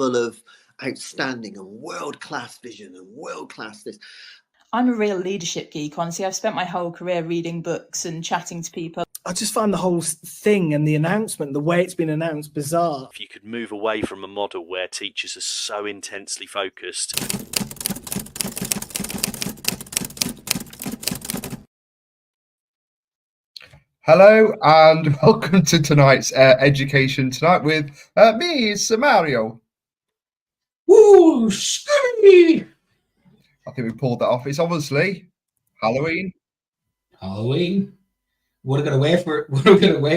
full of outstanding and world-class vision and world-class this. I'm a real leadership geek, honestly. I've spent my whole career reading books and chatting to people. I just find the whole thing and the announcement, the way it's been announced, bizarre. If you could move away from a model where teachers are so intensely focused. Hello and welcome to tonight's Education Tonight with me, Sir Mario. Woo, scary! I think we pulled that off. It's obviously Halloween. Halloween. Would have got away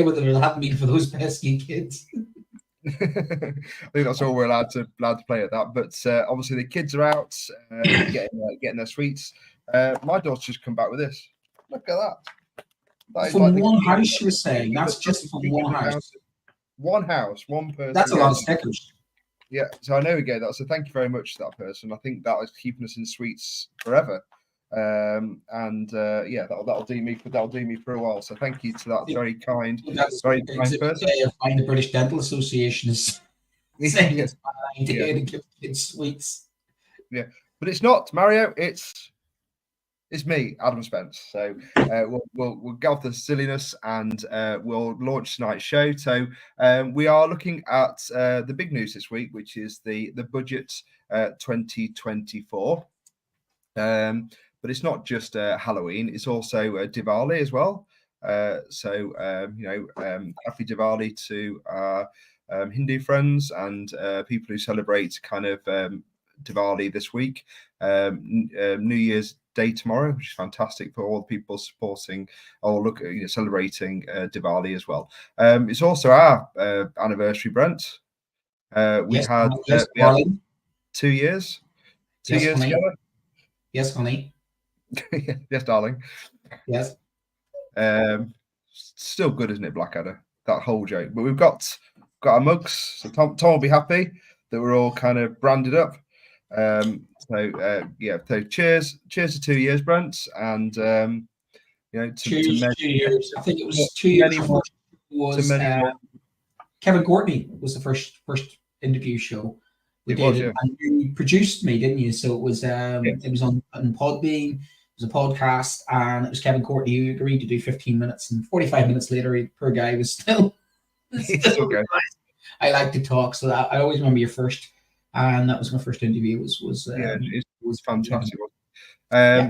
with it. It hadn't been for those pesky kids. I think that's all we're allowed to play at that. But obviously the kids are out getting their sweets. My daughter's just come back with this. Look at that. From one house, you were saying? That's just from one house. One house, one person. That's a lot of stickers. Yeah, so I know we get that. So thank you very much to that person. I think that is keeping us in sweets forever. Yeah, that'll do me for a while. So thank you to that very kind person. The British Dental Association is saying it's my idea to give kids sweets. Yeah, but it's not Mario. It's me, Adam Spence. So we'll get off the silliness and we'll launch tonight's show. So we are looking at the big news this week, which is the budget 2024. But it's not just Halloween; it's also Diwali as well. Happy Diwali to our Hindu friends and people who celebrate kind of Diwali this week. New Year's Day tomorrow, which is fantastic for all the people supporting or celebrating Diwali as well. It's also our anniversary, Brent. We had 2 years. 2 years together. Yes, honey. Yes, darling. Yes. Still good, isn't it, Blackadder? That whole joke. But we've got our mugs. So Tom will be happy that we're all kind of branded up. So cheers to 2 years, Brent, and cheers to 2 years. I think it was 2 years. Kevin Courtney was the first interview show we did, and you produced me, didn't you? So it was it was on Podbean. It was a podcast, and it was Kevin Courtney who agreed to do 15 minutes, and 45 minutes later, poor guy was still okay. I like to talk, so I always remember your first. And that was my first interview. It was fantastic.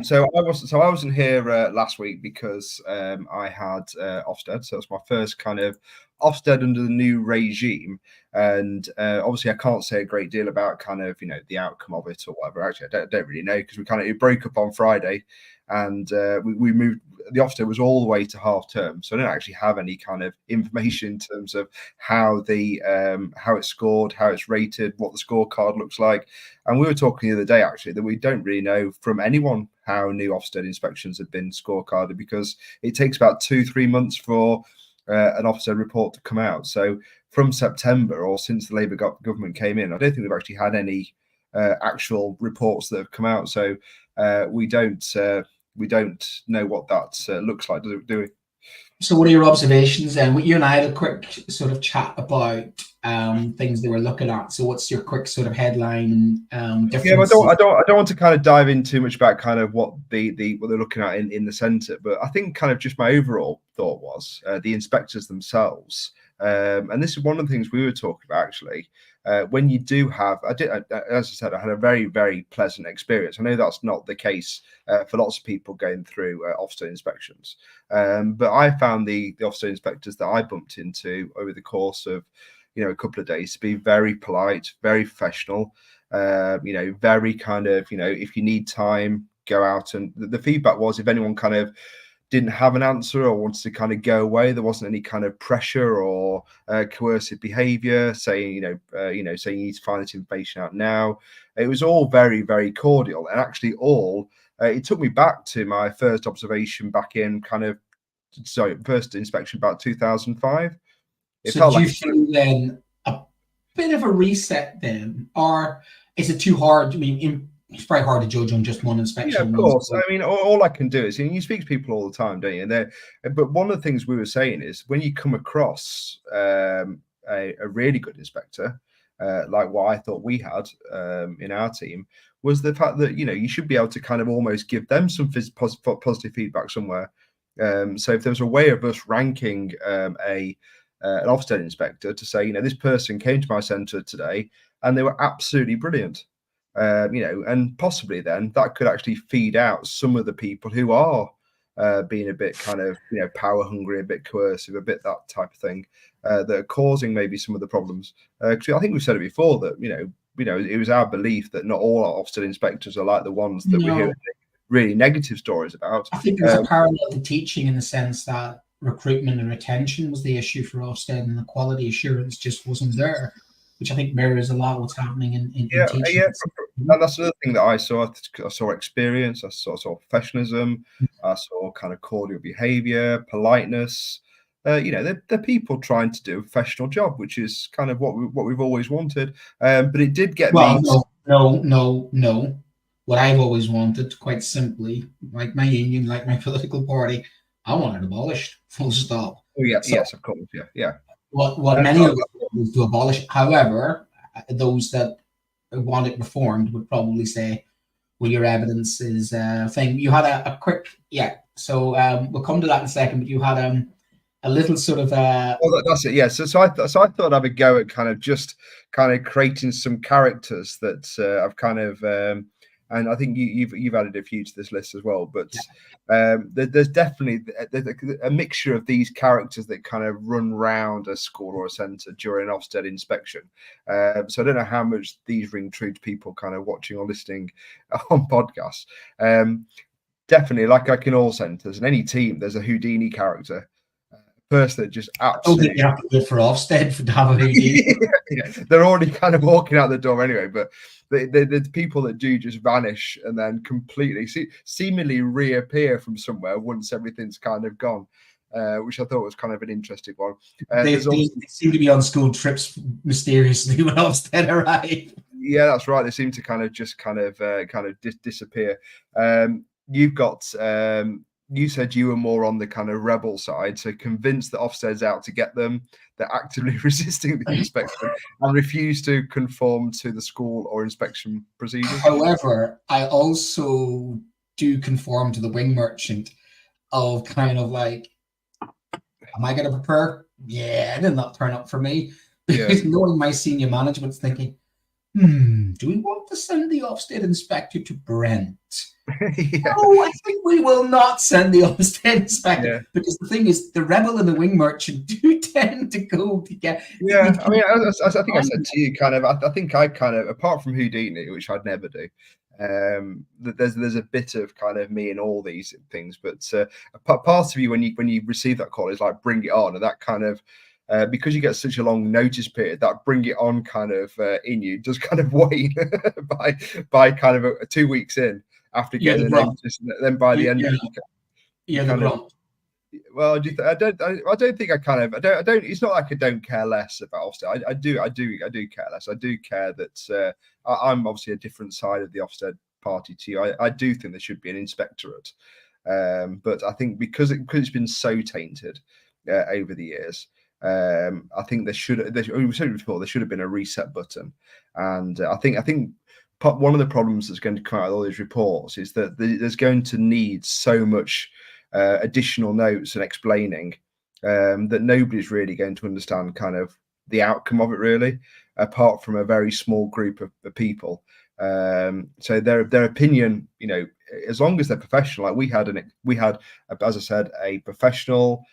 So I wasn't here last week because I had Ofsted, so it's my first kind of Ofsted under the new regime, and obviously I can't say a great deal about kind of the outcome of it or whatever. Actually, I don't really know because it broke up on Friday, and we moved. The Ofsted was all the way to half term, so I don't actually have any kind of information in terms of how it's scored, how it's rated, what the scorecard looks like. And we were talking the other day actually that we don't really know from anyone how new Ofsted inspections have been scorecarded, because it takes about 2-3 months for an Ofsted report to come out. So from September, or since the Labour government came in, I don't think we've actually had any actual reports that have come out. So we don't know what that looks like, do we? So what are your observations then? You and I had a quick sort of chat about things they were looking at. So what's your quick sort of headline difference? Yeah, I don't want to kind of dive in too much about kind of what they're looking at in the centre, but I think kind of just my overall thought was the inspectors themselves. And this is one of the things we were talking about actually. When you do have, as I said, I had a very, very pleasant experience. I know that's not the case for lots of people going through Ofsted inspections, but I found the Ofsted inspectors that I bumped into over the course of a couple of days to be very polite, very professional. Very kind of if you need time, go out. And the feedback was if anyone kind of didn't have an answer or wanted to kind of go away, there wasn't any kind of pressure or coercive behavior saying you need to find this information out now. It was all very, very cordial, and actually it took me back to my first observation back in first inspection about 2005. So do you feel then a bit of a reset then, or is it too hard? I mean, it's very hard to judge on just one inspection. Yeah, of course. I mean, all I can do is, you speak to people all the time, don't you? But one of the things we were saying is when you come across a really good inspector, like what I thought we had in our team, was the fact that, you know, you should be able to kind of almost give them some positive feedback somewhere. So if there was a way of us ranking an Ofsted inspector to say, you know, this person came to my centre today and they were absolutely brilliant, you know, and possibly then that could actually feed out some of the people who are being a bit kind of, you know, power hungry, a bit coercive, a bit that type of thing, that are causing maybe some of the problems. Because I think we've said it before that, you know, it was our belief that not all our Ofsted inspectors are like the ones that we hear really negative stories about. I think there's a parallel to teaching in the sense that recruitment and retention was the issue for Ofsted, and the quality assurance just wasn't there, which I think mirrors a lot what's happening in teaching. Yeah, and that's another thing that I saw. I saw experience, I saw professionalism, I saw kind of cordial behaviour, politeness. You know, they're people trying to do a professional job, which is kind of what we've always wanted. But it did get me. No. What I've always wanted, quite simply, like my union, like my political party, I want it abolished. Full stop. Oh yeah, so, yes, of course, yeah. What many of us want to abolish. However, those that want it reformed would probably say, "Well, your evidence is a thing." You had a quick, So we'll come to that in a second. But you had a little sort of. Well, that's it. Yeah. So I thought I'd have a go at kind of creating some characters that I've kind of. And I think you've added a few to this list as well, but there's definitely a mixture of these characters that kind of run round a school or a centre during an Ofsted inspection. So I don't know how much these ring true to people kind of watching or listening on podcasts. Definitely, like in all centres and any team, there's a Houdini character. Person that just absolutely. I don't think you have to go for Ofsted to have a Houdini. They're already kind of walking out the door anyway, but the people that do just vanish and then completely seemingly reappear from somewhere once everything's kind of gone, which I thought was kind of an interesting one. They seem to be on school trips mysteriously when Ofsted arrive. Yeah, that's right. They seem to kind of disappear. You've got. You said you were more on the kind of rebel side, so convinced that Ofsted's out to get them. They're actively resisting the inspection and refuse to conform to the school or inspection procedures. However, I also do conform to the wing merchant of kind of like, am I going to prepare? Yeah, did not turn up for me. Because knowing my senior management's thinking, do we want to send the Ofsted inspector to Brent? No, I think we will not send the Ofsted inspector because the thing is, the rebel and the wing merchant do tend to go together. Yeah, I mean, I think I said to you, kind of. I think I kind of, apart from Houdini, which I'd never do. There's a bit of kind of me in all these things, but a part of you when you receive that call is like bring it on, and that kind of. Because you get such a long notice period, that bring it on kind of in you does kind of wane by kind of 2 weeks in after getting the notice, and then by the end of the well, I don't think I kind of I don't. It's not like I don't care less about Ofsted. I do care less. I do care that I'm obviously a different side of the Ofsted party to you. I do think there should be an inspectorate, but I think because it's been so tainted over the years. I think we said it before, there should have been a reset button, and I think one of the problems that's going to come out of all these reports is that there's going to need so much additional notes and explaining that nobody's really going to understand kind of the outcome of it really, apart from a very small group of people. So their opinion, you know, as long as they're professional, like we had, as I said, a professional.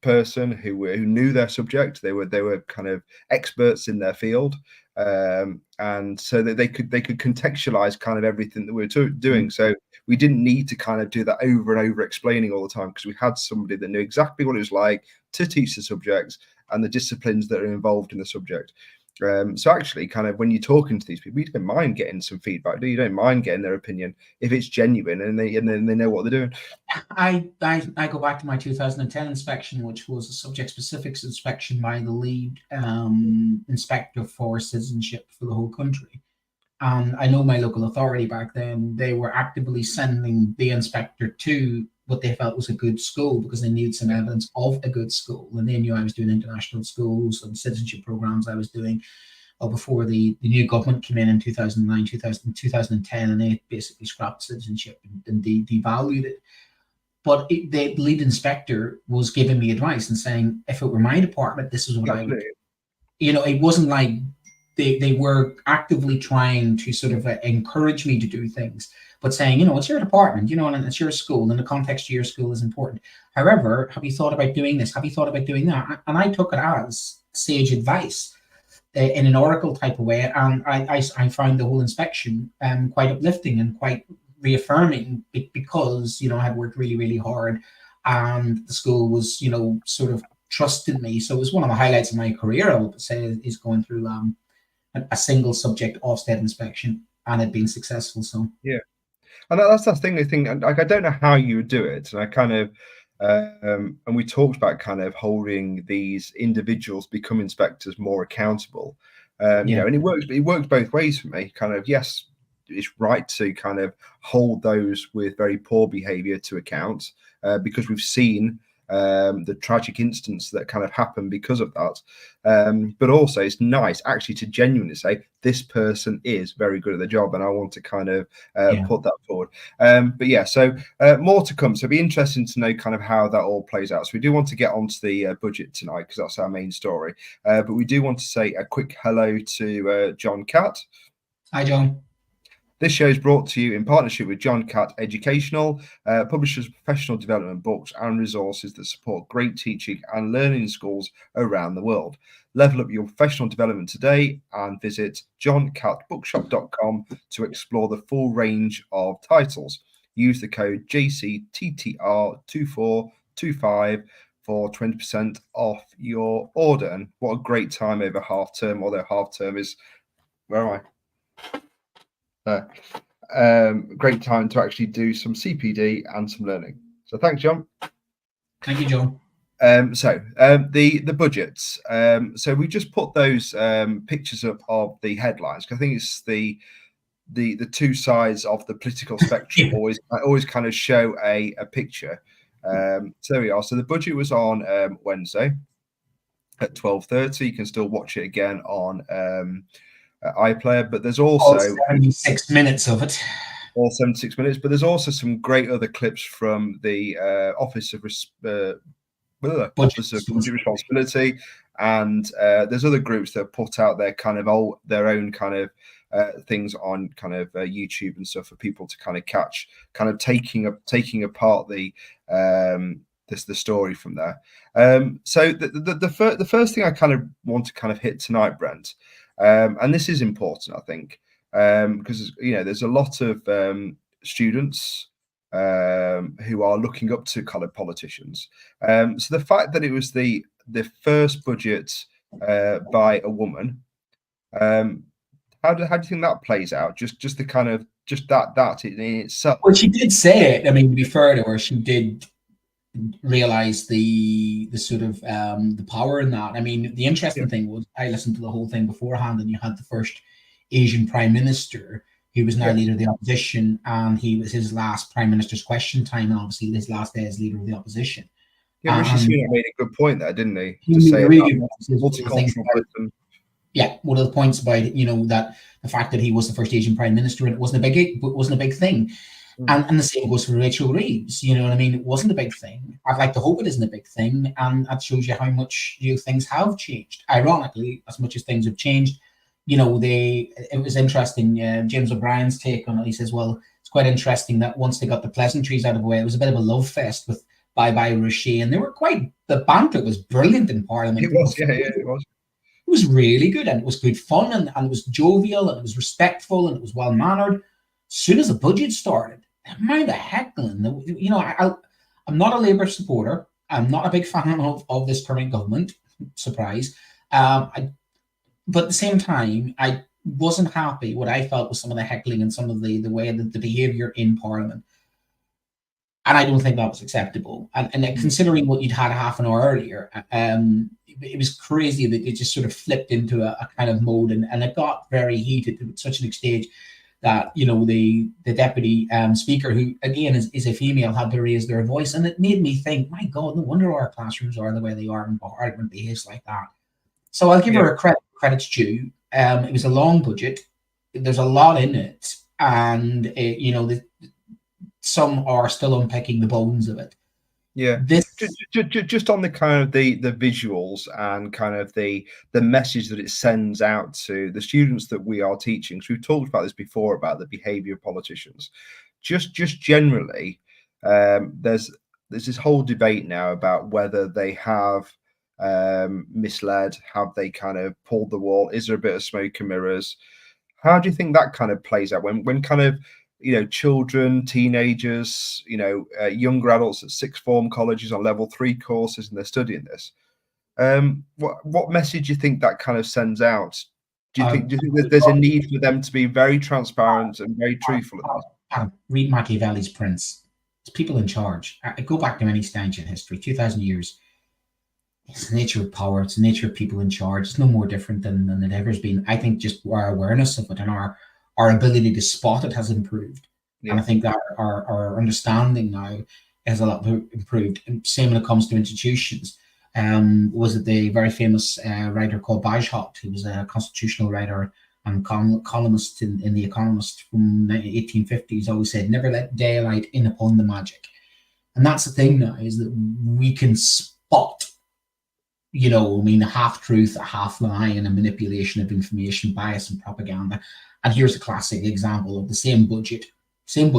Person who knew their subject. They were kind of experts in their field, and so that they could contextualize kind of everything that we were doing. So we didn't need to kind of do that over and over explaining all the time, because we had somebody that knew exactly what it was like to teach the subjects and the disciplines that are involved in the subject. So actually, kind of when you're talking to these people, you don't mind getting some feedback, do you? You don't mind getting their opinion if it's genuine and they know what they're doing. I go back to my 2010 inspection, which was a subject specifics inspection by the lead inspector for citizenship for the whole country. And I know my local authority back then, they were actively sending the inspector to what they felt was a good school, because they needed some evidence of a good school. And they knew I was doing international schools and citizenship programs I was doing before the new government came in 2009, 2010, and they basically scrapped citizenship and devalued it. But the lead inspector was giving me advice and saying, if it were my department, this is what I would do. You know, it wasn't like they were actively trying to sort of encourage me to do things, but saying, you know, it's your department, you know, and it's your school, and the context of your school is important. However, have you thought about doing this? Have you thought about doing that? And I took it as sage advice in an oracle type of way. And I found the whole inspection quite uplifting and quite reaffirming, because, you know, I had worked really, really hard, and the school was, you know, sort of trusted me. So it was one of the highlights of my career, I would say, is going through a single subject Ofsted inspection and it being successful. So yeah, and that's the thing. I think, like, I don't know how you would do it, and I kind of and we talked about kind of holding these individuals become inspectors more accountable. You know, and it works both ways for me. Kind of, yes, it's right to kind of hold those with very poor behavior to account, because we've seen the tragic instance that kind of happened because of that. But also it's nice actually to genuinely say, this person is very good at the job, and I want to kind of put that forward. But yeah, so more to come. So it'll be interesting to know kind of how that all plays out. So we do want to get onto the budget tonight, because that's our main story. But we do want to say a quick hello to John Catt. Hi, John. This show is brought to you in partnership with John Catt Educational, publishers of professional development books and resources that support great teaching and learning in schools around the world. Level up your professional development today and visit johncattbookshop.com to explore the full range of titles. Use the code JCTTR2425 for 20% off your order. And what a great time over half term, although half term is, where am I? Great time to actually do some CPD and some learning. So thanks, John. Thank you, John. So the budgets. So we just put those pictures up of the headlines. I think it's the two sides of the political spectrum always kind of show a picture. So there we are. So the budget was on Wednesday at 12:30. You can still watch it again on iPlayer, but there's also all 76 minutes of it. All 76 minutes, but there's also some great other clips from the Office of Budget Responsibility, and there's other groups that put out their kind of their own kind of things on kind of YouTube and stuff for people to kind of catch, kind of taking apart the story from there. So the first thing I kind of want to kind of hit tonight, Brent. And this is important, I think, because, you know, there's a lot of students who are looking up to coloured politicians. So the fact that it was the first budget by a woman, how do you think that plays out? Just the kind of that in itself. Well, she did say it. I mean, to be fair to her, she did realize the sort of the power in that. I mean, the interesting thing was, I listened to the whole thing beforehand, and you had the first Asian prime minister who was now leader of the opposition, and he was his last prime minister's question time, and obviously his last day as leader of the opposition. Yeah, Rishi Sunak made a good point there, didn't he? He to say really multicultural. Yeah, one of the points about it, you know, that the fact that he was the first Asian prime minister, and it wasn't a big thing. And the same goes for Rachel Reeves. You know what I mean? It wasn't a big thing. I'd like to hope it isn't a big thing, and that shows you how much, you know, things have changed. Ironically, as much as things have changed, you know, it was interesting. James O'Brien's take on it. He says, well, it's quite interesting that once they got the pleasantries out of the way, it was a bit of a love fest with Bye Bye Rishi, and they were the banter was brilliant in Parliament. It was, it was. It was really good, and it was good fun, and it was jovial, and it was respectful, and it was well mannered. As soon as the budget started, the amount of heckling, you know, I'm not a Labour supporter. I'm not a big fan of this current government. Surprise. But at the same time, I wasn't happy what I felt was some of the heckling and some of the way that the behaviour in Parliament. And I don't think that was acceptable. And considering what you'd had half an hour earlier, it was crazy that it just sort of flipped into a kind of mode, and it got very heated to such an stage that the deputy speaker, who again is a female, had to raise their voice, and it made me think, my God, no wonder our classrooms are the way they are and Parliament behaves like that. So I'll give her a credit's due. It was a long budget. There's a lot in it, and some are still unpicking the bones of it. Yeah, just on the kind of the visuals and kind of the message that it sends out to the students that we are teaching. So we've talked about this before about the behaviour of politicians. Just generally, there's this whole debate now about whether they have misled, have they kind of pulled the wool? Is there a bit of smoke and mirrors? How do you think that kind of plays out when kind of children, teenagers, younger adults at sixth form colleges on level 3 courses, and they're studying this? What message do you think that kind of sends out? Do you think that there's a need for them to be very transparent and very truthful? Read Machiavelli's Prince. It's people in charge. Go back to any stage in history, 2,000 years. It's the nature of power. It's the nature of people in charge. It's no more different than it ever has been. I think just our awareness of it and our ability to spot it has improved. Yeah. And I think that our understanding now has a lot improved. And same when it comes to institutions. Was it the very famous writer called Bagehot, who was a constitutional writer and columnist in The Economist from the 1850s, always said, never let daylight in upon the magic. And that's the thing now, is that we can spot, a half-truth, a half-lie, and a manipulation of information, bias and propaganda. And here's a classic example of the same budget, 2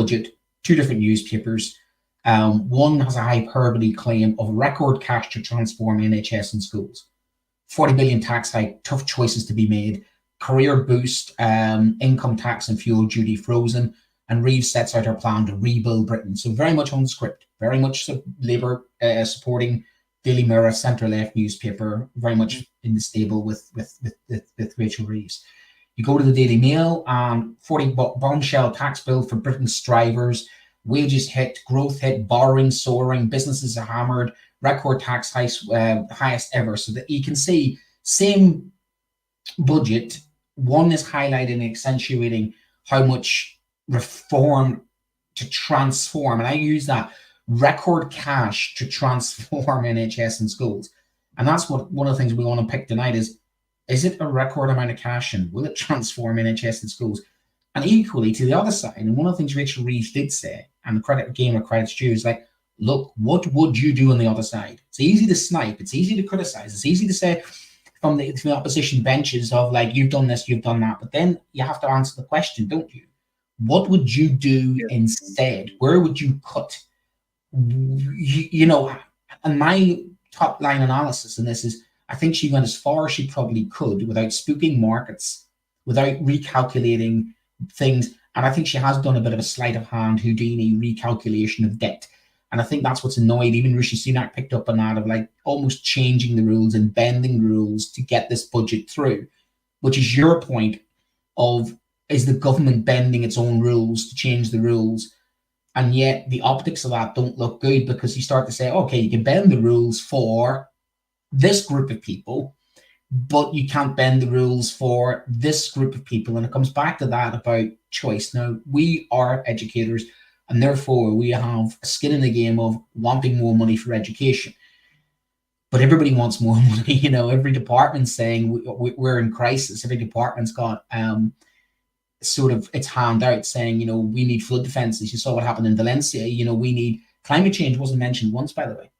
different newspapers. One has a hyperbole claim of record cash to transform NHS and schools. 40 billion tax hike, tough choices to be made, career boost, income tax and fuel duty frozen, and Reeves sets out her plan to rebuild Britain. So very much on script, very much Labour supporting Daily Mirror, centre-left newspaper, very much in the stable with Rachel Reeves. You go to the Daily Mail, 40 bombshell tax bill for Britain's drivers, wages hit, growth hit, borrowing soaring, businesses are hammered, record tax highest ever. So that you can see, same budget, one is highlighting and accentuating how much reform to transform, and I use that, record cash to transform NHS and schools. And that's what one of the things we want to pick tonight is it a record amount of cash, and will it transform NHS and schools? And equally to the other side, and one of the things Rachel Reeves did say, and credit's due, is like, look, what would you do on the other side? It's easy to snipe, it's easy to criticize, it's easy to say from the opposition benches of like, you've done this, you've done that, but then you have to answer the question, don't you? What would you do instead? Where would you cut? And my top line analysis in this is, I think she went as far as she probably could without spooking markets, without recalculating things. And I think she has done a bit of a sleight of hand Houdini recalculation of debt. And I think that's what's annoyed. Even Rishi Sunak picked up on that, of like almost changing the rules and bending rules to get this budget through, which is your point of, is the government bending its own rules to change the rules? And yet the optics of that don't look good, because you start to say, okay, you can bend the rules for this group of people, but you can't bend the rules for this group of people. And it comes back to that about choice. Now, we are educators, and therefore we have a skin in the game of wanting more money for education. But everybody wants more money. Every department's saying we're in crisis. Every department's got sort of its hand out saying, we need flood defences. You saw what happened in Valencia. We need climate change. Wasn't mentioned once, by the way.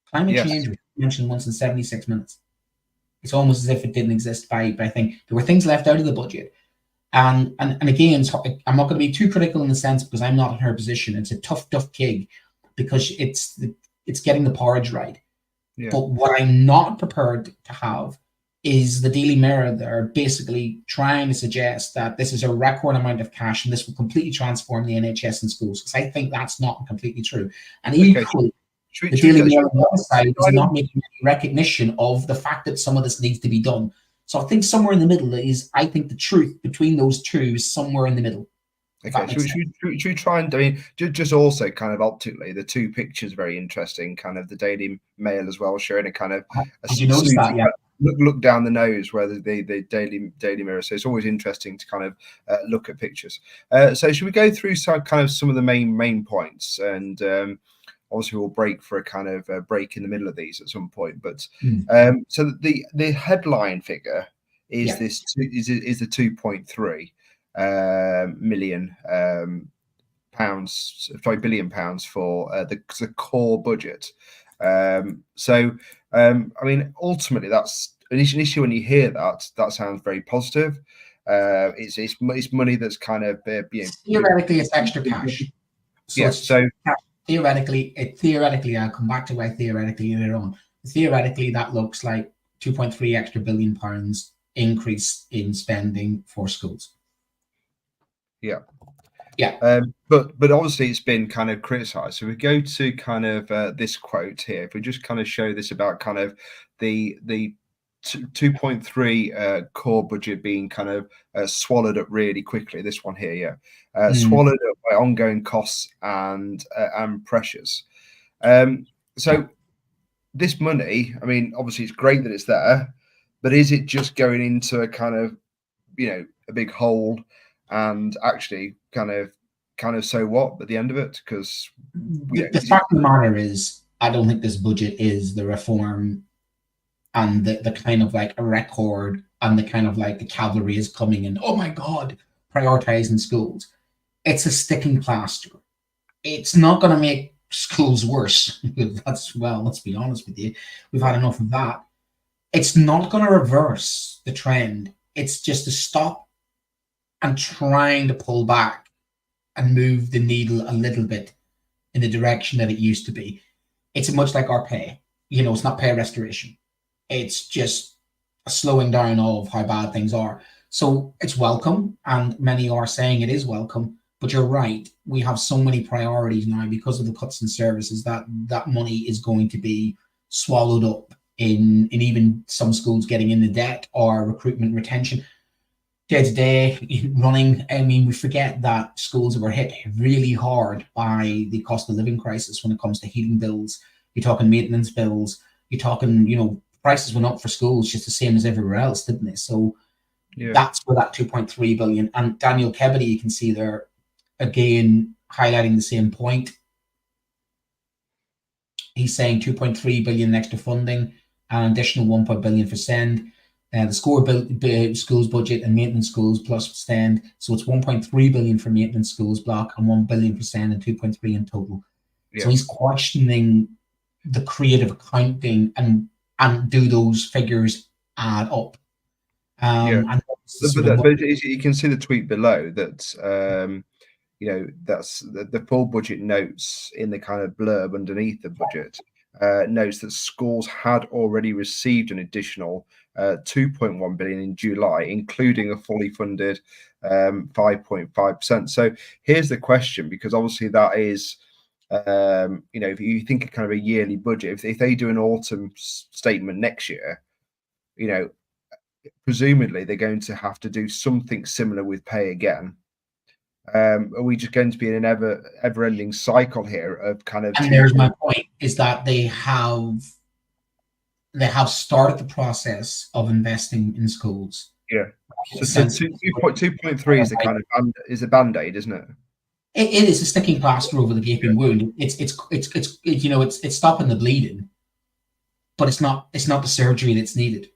Climate change was mentioned once in 76 minutes. It's almost as if it didn't exist by thing. There were things left out of the budget. And again, I'm not going to be too critical in the sense, because I'm not in her position. It's a tough gig, because it's getting the porridge right. Yeah. But what I'm not prepared to have is the Daily Mirror there basically trying to suggest that this is a record amount of cash and this will completely transform the NHS and schools, because I think that's not completely true. And equally, the Daily Mirror on the other side is not making any recognition of the fact that some of this needs to be done. So I think somewhere in the middle is, I think the truth between those two is somewhere in the middle. Okay, should we try and, just also kind of optically, the two pictures are very interesting, kind of the Daily Mail as well, showing a kind of... Did you notice that, yeah? look down the nose where the Daily Mirror. So it's always interesting to kind of look at pictures. So should we go through some of the main points, and obviously we'll break for a kind of break in the middle of these at some point. But so the headline figure is the 2.3 million billion pounds for the core budget. So I mean, ultimately, that's initially when you hear that sounds very positive. It's money that's kind of theoretically it's extra cash. So theoretically, I'll come back to why theoretically later on. Theoretically, that looks like 2.3 extra billion pounds increase in spending for schools. Yeah. But obviously it's been kind of criticised. So we go to kind of this quote here. If we just kind of show this about kind of the 2.3 core budget being kind of swallowed up really quickly. This one here, swallowed up by ongoing costs and pressures. So this money, I mean, obviously it's great that it's there, but is it just going into a kind of, a big hole, and actually kind of so what at the end of it? Because the fact of the matter is, I don't think this budget is the reform and the kind of like a record and the kind of like the cavalry is coming in, oh my God, prioritizing schools. It's a sticking plaster. It's not going to make schools worse. Let's be honest with you. We've had enough of that. It's not going to reverse the trend. It's just to stop and trying to pull back and move the needle a little bit in the direction that it used to be. It's much like our pay. It's not pay restoration. It's just a slowing down of how bad things are. So it's welcome, and many are saying it is welcome, but you're right. We have so many priorities now because of the cuts in services that money is going to be swallowed up in even some schools getting in the debt or recruitment retention. Day-to-day running, I mean, we forget that schools were hit really hard by the cost of living crisis when it comes to heating bills. You're talking maintenance bills. You're talking, prices went up for schools just the same as everywhere else, didn't they? So that's where that 2.3 billion. And Daniel Kebede, you can see there, again, highlighting the same point. He's saying 2.3 billion extra funding and additional 1 billion for SEND. The schools budget and maintenance schools plus SEND. So it's 1.3 billion for maintenance schools block and 1 billion for SEND and 2.3 in total. So he's questioning the creative accounting and do those figures add up? But you can see the tweet below that that's the full budget notes in the kind of blurb underneath the budget. Notes that schools had already received an additional 2.1 billion in July, including a fully funded 5.5%. So here's the question, because obviously that is, if you think of kind of a yearly budget, if they do an autumn statement next year, presumably they're going to have to do something similar with pay again. Are we just going to be in an ever-ending cycle here of kind of? And there's my point: is that they have started the process of investing in schools. Yeah. So 2.3 is the kind of is a band-aid, isn't it? It is a sticking plaster over the gaping wound. It's stopping the bleeding, but it's not the surgery that's needed.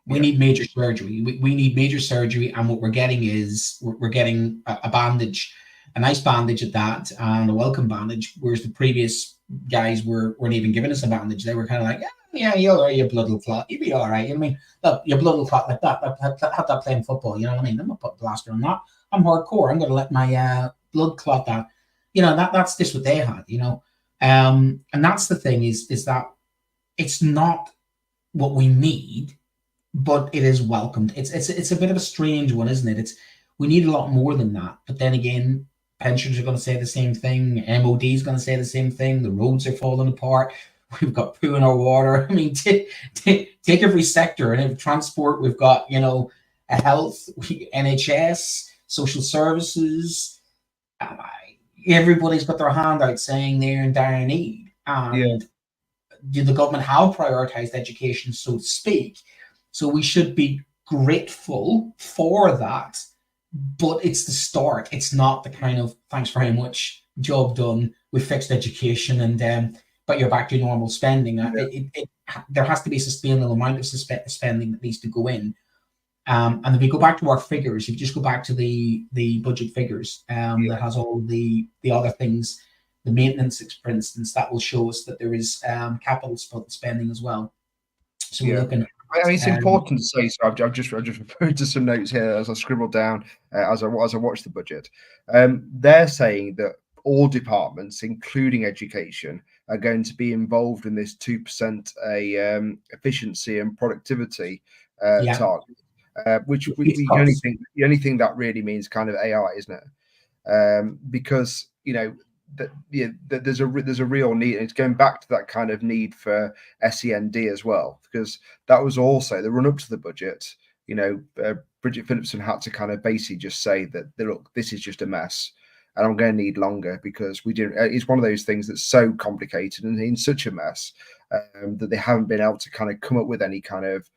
We need major surgery. We need major surgery, and what we're getting is we're getting a bandage, a nice bandage at that, and a welcome bandage. Whereas the previous guys weren't even giving us a bandage. They were kind of like, your blood will clot. You'll be all right. You know what I mean? Look, your blood will clot like that. Have that playing football. You know what I mean? I'm not putting a plaster on that. I'm hardcore. I'm going to let my blood clot that. That's just what they had. And that's the thing is that it's not what we need, but it is welcomed. It's a bit of a strange one, isn't it? We need a lot more than that. But then again, pensioners are going to say the same thing. MOD is going to say the same thing. The roads are falling apart. We've got poo in our water. I mean, take every sector. And in transport, we've got, health, NHS, social services. Everybody's got their hand out saying they're in dire need. And the government have prioritised education, so to speak. So we should be grateful for that, but it's the start. It's not the kind of thanks very much, job done, we fixed education, and but you're back to normal spending. There has to be a sustainable amount of spending that needs to go in. And if we go back to our figures, if you just go back to the budget figures, that has all the other things, the maintenance, for instance, that will show us that there is capital spending as well. So we're looking. I mean, it's important to say. So I've just referred to some notes here as I scribbled down as I watched the budget. They're saying that all departments, including education, are going to be involved in this 2% efficiency and productivity target. Which the only thing that really means kind of AI, isn't it? Because there's a real need, and it's going back to that kind of need for SEND as well, because that was also the run up to the budget. Bridget Phillipson had to kind of basically just say that, look, this is just a mess, and I'm going to need longer because we didn't. It's one of those things that's so complicated and in such a mess that they haven't been able to kind of come up with any kind of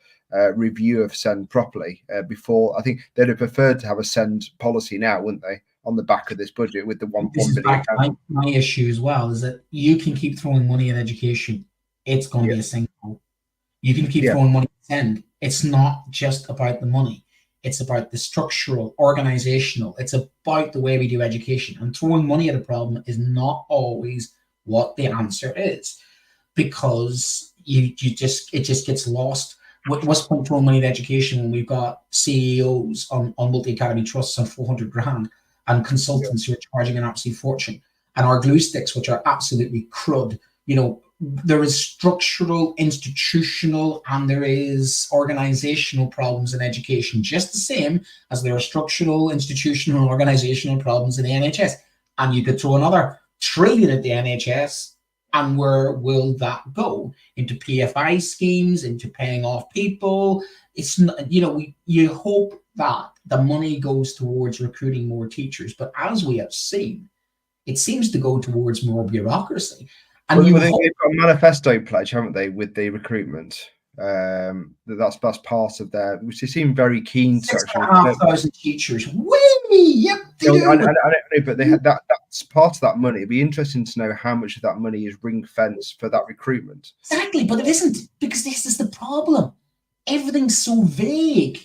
review of SEND properly before. I think they'd have preferred to have a SEND policy now, wouldn't they, on the back of this budget with the 1 billion. My issue as well is that you can keep throwing money at education, it's going to be a sinkhole. You can keep throwing money at SEND. It's not just about the money. It's about the structural, organizational. It's about the way we do education. And throwing money at a problem is not always what the answer is, because it just gets lost. What's the point throwing money at education when we've got CEOs on multi-academy trusts on 400 grand and consultants who are charging an absolute fortune, and our glue sticks, which are absolutely crud? There is structural, institutional, and there is organizational problems in education, just the same as there are structural, institutional, and organizational problems in the NHS. And you could throw another $1 trillion at the NHS, and where will that go? Into PFI schemes, into paying off people. It's not, you hope that the money goes towards recruiting more teachers, but as we have seen, it seems to go towards more bureaucracy. And they've got a manifesto pledge, haven't they, with the recruitment? That's part of their, which they seem very keen to. 6,500 teachers. Yep. I know, but they had that's part of that money. It'd be interesting to know how much of that money is ring fenced for that recruitment. Exactly, but it isn't, because this is the problem. Everything's so vague.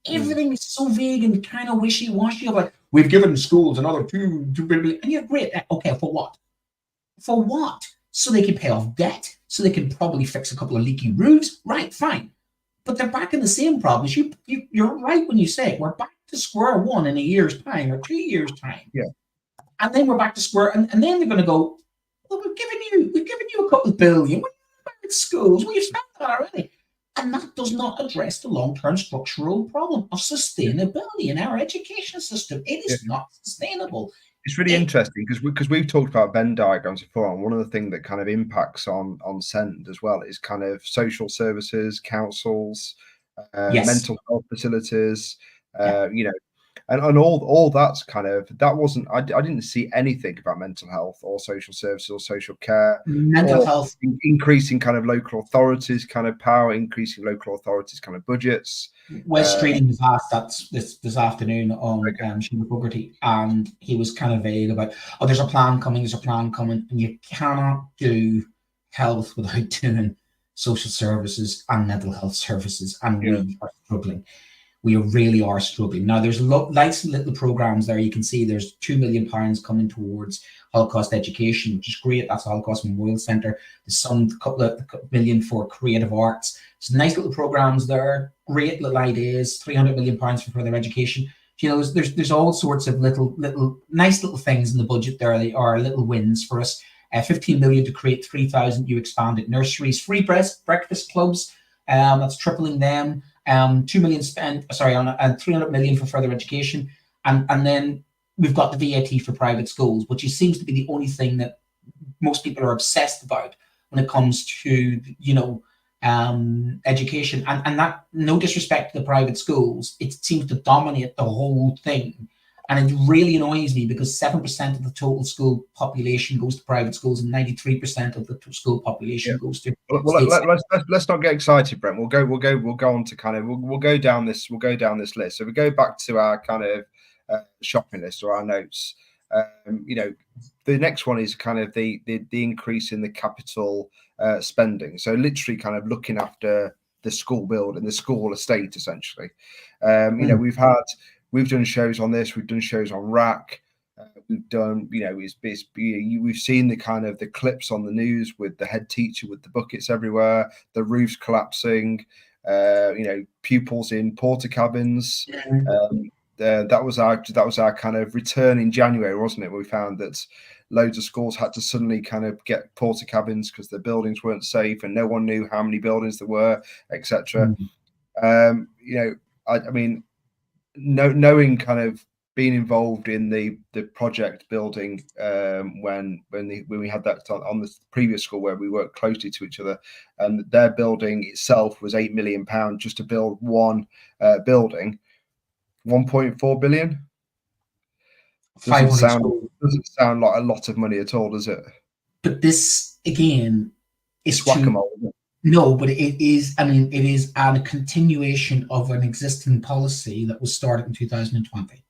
Everything is so vague and kind of wishy-washy. Like, we've given schools another $2 billion, and you're great. Okay, for what? For what? So they can pay off debt, so they can probably fix a couple of leaky roofs. Right, fine. But they're back in the same problems. You're right when you say we're back to square one in a year's time or 2 years' time. Yeah. And then we're back to square, and then they're going to go, well, we've given you a couple of billion. We're back at schools. We've spent that already. And that does not address the long-term structural problem of sustainability in our education system. It is not sustainable. It's really interesting because we've talked about Venn diagrams before, and one of the things that kind of impacts on SEND as well is kind of social services, councils, mental health facilities, and all that's kind of, that wasn't, I didn't see anything about mental health or social services or social care. Mental health. Increasing kind of local authorities kind of power, increasing local authorities kind of budgets. Wes Streeting was asked that this afternoon on Seamus Fogarty, and he was kind of vague about, there's a plan coming, and you cannot do health without doing social services and mental health services, and we are struggling. We really are struggling. Now, there's nice little programs there. You can see there's £2 million coming towards Holocaust education, which is great. That's the Holocaust Memorial Centre. There's some couple of million for creative arts. There's nice little programs there. Great little ideas. £300 million for further education. There's all sorts of little nice little things in the budget there. They are little wins for us. 15 million to create 3,000 new expanded nurseries. Free breakfast clubs. That's tripling them. 2 million spent, and 300 million for further education, and then we've got the VAT for private schools, which seems to be the only thing that most people are obsessed about when it comes to education, and that, no disrespect to the private schools, it seems to dominate the whole thing, And it really annoys me because 7% of the total school population goes to private schools, and 93% of the school population goes to. Well, let's not get excited, Brent. We'll go on to kind of we'll go down this list. So we go back to our kind of shopping list or our notes. The next one is kind of the increase in the capital spending. So literally kind of looking after the school building, the school estate, essentially. We've done shows on this. We've done shows on RAC. We've done, we've seen the kind of the clips on the news with the head teacher with the buckets everywhere, the roofs collapsing, pupils in porta cabins. That was our kind of return in January, wasn't it? We found that loads of schools had to suddenly kind of get porta cabins because the buildings weren't safe and no one knew how many buildings there were, etc. Knowing kind of being involved in the project building when we had that on the previous school where we worked closely to each other, and their building itself was £8 million just to build one building. 1.4 billion doesn't sound like a lot of money at all, does it? But this again is whack-a-mole. No, but it is. I mean, it is a continuation of an existing policy that was started in 2020.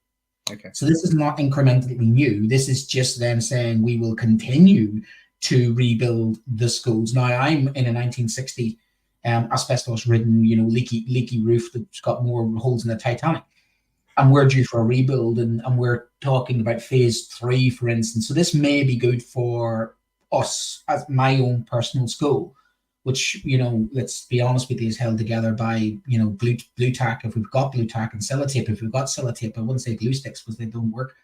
Okay. So this is not incrementally new. This is just them saying we will continue to rebuild the schools. Now, I'm in a 1960 asbestos-ridden, leaky roof that's got more holes in the Titanic, and we're due for a rebuild, and we're talking about phase 3, for instance. So this may be good for us as my own personal school, which, let's be honest with you, is held together by, glue tack, if we've got glue tack, and sellotape, if we've got sellotape. I wouldn't say glue sticks because they don't work.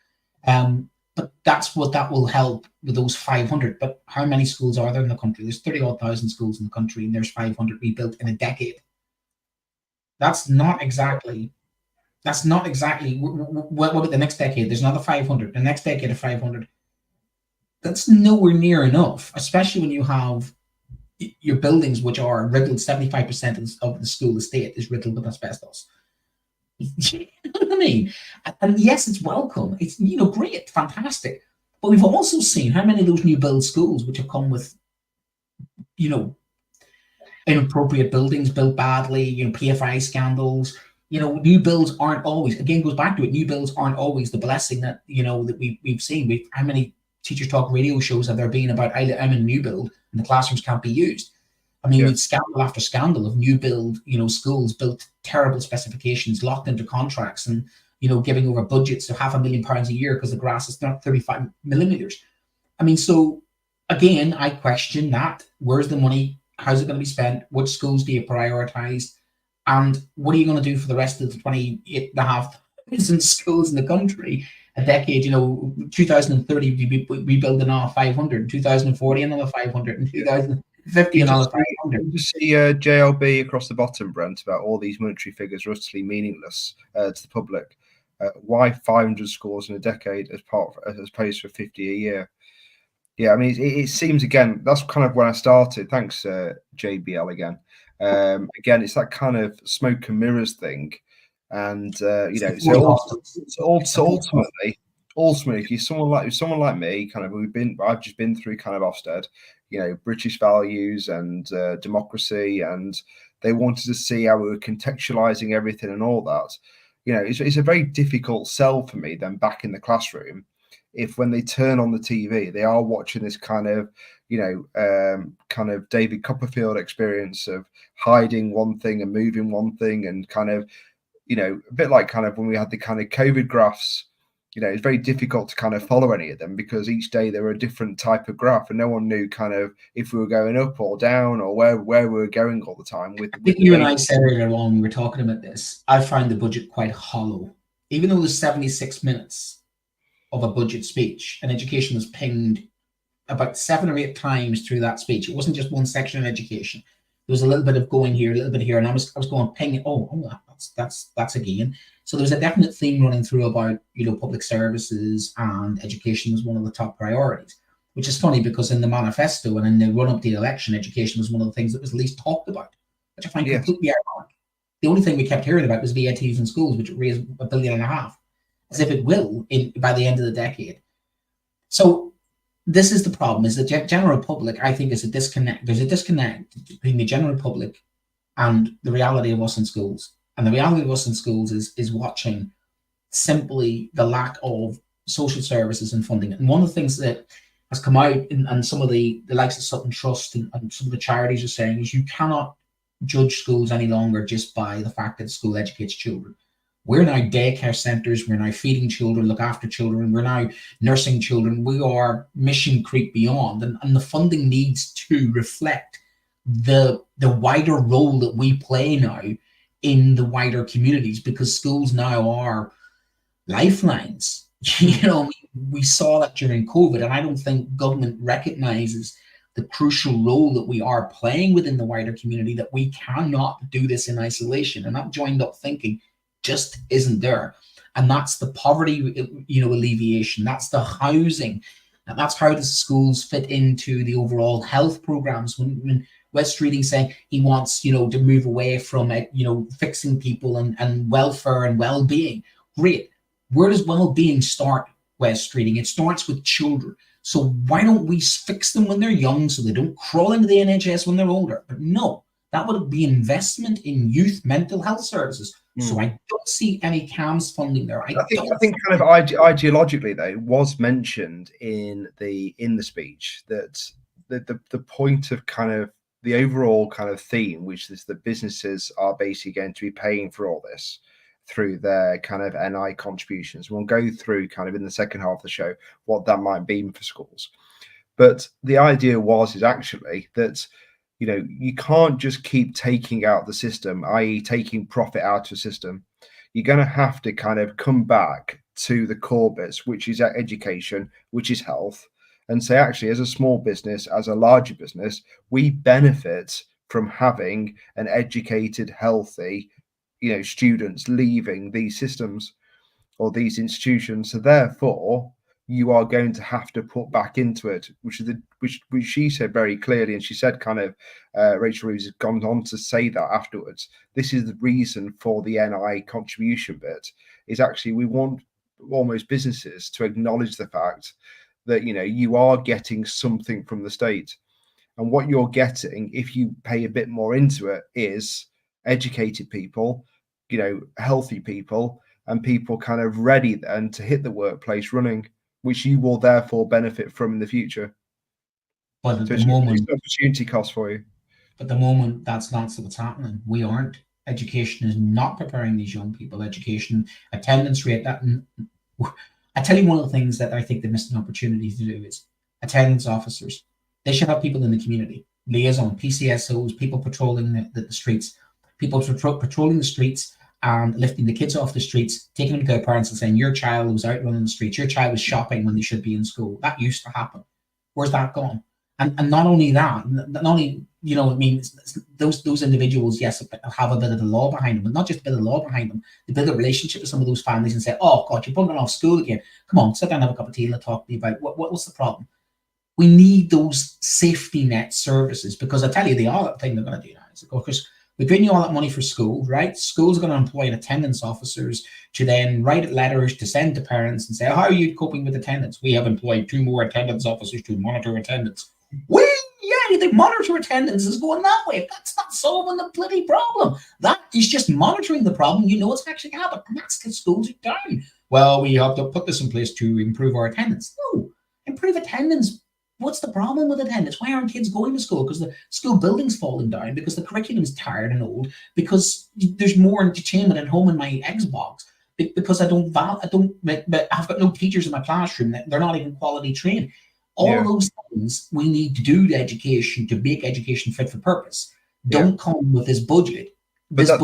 But that's what that will help with those 500. But how many schools are there in the country? There's 30,000 schools in the country, and there's 500 rebuilt in a decade. That's not exactly. What about the next decade? There's another 500. The next decade of 500. That's nowhere near enough, especially when you have your buildings, which are riddled. 75% of the school estate is riddled with asbestos. You know what I mean? And yes, it's welcome. It's great, fantastic. But we've also seen how many of those new build schools, which have come with, inappropriate buildings built badly, PFI scandals. New builds aren't always. Again, goes back to it. New builds aren't always the blessing that that we've seen. How many Teachers Talk radio shows have there been about I'm in a new build and the classrooms can't be used? I mean, with scandal after scandal of new build, schools built terrible specifications, locked into contracts, and giving over budgets of £500,000 a year because the grass is not 35 millimeters. I mean, so again, I question that. Where's the money? How's it going to be spent? Which schools do you prioritize? And what are you going to do for the rest of the 28,500 schools in the country? A decade, 2030, we build another 500, 2040, another 500, and 2050, another 500. You just see JLB across the bottom, Brent, about all these monetary figures are utterly meaningless to the public. Why 500 schools in a decade as opposed to 50 a year? Yeah, I mean, it seems, again, that's kind of when I started. Thanks, JBL, again. Again, it's that kind of smoke and mirrors thing. And so ultimately, if you're someone like me, kind of, I've just been through kind of Ofsted, British values and democracy, and they wanted to see how we were contextualizing everything and all that. It's a very difficult sell for me then back in the classroom, if when they turn on the TV, they are watching this kind of kind of David Copperfield experience of hiding one thing and moving one thing, and kind of, a bit like kind of when we had the kind of COVID graphs, it's very difficult to kind of follow any of them because each day they were a different type of graph and no one knew kind of if we were going up or down or where we were going all the time. I think you and I said earlier on, we were talking about this, I found the budget quite hollow. Even though there's 76 minutes of a budget speech, and education was pinged about 7 or 8 times through that speech. It wasn't just one section of education. There was a little bit of going here, a little bit here, and I was going ping. Oh, that's again. So there's a definite theme running through about public services, and education was one of the top priorities. Which is funny because in the manifesto and in the run up to the election, education was one of the things that was least talked about, which I find completely ironic. The only thing we kept hearing about was VATs in schools, which raised $1.5 billion. as if it will by the end of the decade. So this is the problem, is the general public, I think, is a disconnect. There's a disconnect between the general public and the reality of us in schools. And the reality of us in schools is watching simply the lack of social services and funding. And one of the things that has come out, and some of the likes of Sutton Trust and some of the charities are saying, is you cannot judge schools any longer just by the fact that the school educates children. We're now daycare centres, we're now feeding children, look after children, we're now nursing children. We are mission creep beyond, and the funding needs to reflect the wider role that we play now in the wider communities, because schools now are lifelines. You know, we saw that during COVID, and I don't think government recognises the crucial role that we are playing within the wider community, that we cannot do this in isolation. And that joined up thinking just isn't there. And that's the poverty, you know, alleviation, that's the housing, and that's how the schools fit into the overall health programs. When Wes Streeting saying he wants, you know, to move away from it, you know, fixing people and welfare and well-being. Great. Where does well-being start, Wes Streeting? It starts with children. So why don't we fix them when they're young so they don't crawl into the NHS when they're older? But no, that would be investment in youth mental health services. So I don't see any CAMHS funding there. I think kind of ideologically, though, was mentioned in the speech that the point of kind of the overall kind of theme, which is that businesses are basically going to be paying for all this through their kind of NI contributions. We'll go through kind of in the second half of the show what that might mean for schools. But the idea is actually that, you know, you can't just keep taking out the system, i.e. taking profit out of the system. You're going to have to kind of come back to the core bits, which is education, which is health, and say, actually, as a small business, as a larger business, we benefit from having an educated, healthy, you know, students leaving these systems or these institutions. So therefore, you are going to have to put back into it, which she said very clearly, and she said kind of Rachel Reeves has gone on to say that afterwards. This is the reason for the NI contribution bit, is actually we want almost businesses to acknowledge the fact that, you know, you are getting something from the state, and what you're getting, if you pay a bit more into it, is educated people, you know, healthy people, and people kind of ready then to hit the workplace running, which you will therefore benefit from in the future. But at so the moment, it's opportunity cost for you. But at the moment, that's not what's happening. We aren't. Education is not preparing these young people. Education, attendance rate. I tell you, one of the things that I think they missed an opportunity to do is attendance officers. They should have people in the community, liaison, PCSOs, people patrolling the streets, people patrolling the streets and lifting the kids off the streets, taking them to their parents and saying, your child was out running the streets, your child was shopping when they should be in school. That used to happen. Where's that gone? And not only that, not only, you know, I mean, those individuals, yes, have a bit of the law behind them, but not just a bit of the law behind them. They build a relationship with some of those families and say, oh, God, you're bugging off school again. Come on, sit down and have a cup of tea and talk to me about what's the problem. We need those safety net services, because I tell you, the other thing they're going to do now is, because we're giving you all that money for school, right? Schools are going to employ attendance officers to then write letters to send to parents and say, how are you coping with attendance? We have employed 2 more attendance officers to monitor attendance. Yeah, the monitor attendance is going that way. That's not solving the bloody problem. That is just monitoring the problem. You know it's actually happened. And that's because schools are down. Well, we have to put this in place to improve our attendance. No, improve attendance. What's the problem with attendance? Why aren't kids going to school? Because the school building's falling down, because the curriculum's tired and old, because there's more entertainment at home in my Xbox, because I've got no teachers in my classroom. They're not even quality trained. All of those things we need to do to education, to make education fit for purpose. Don't come with this budget. That's the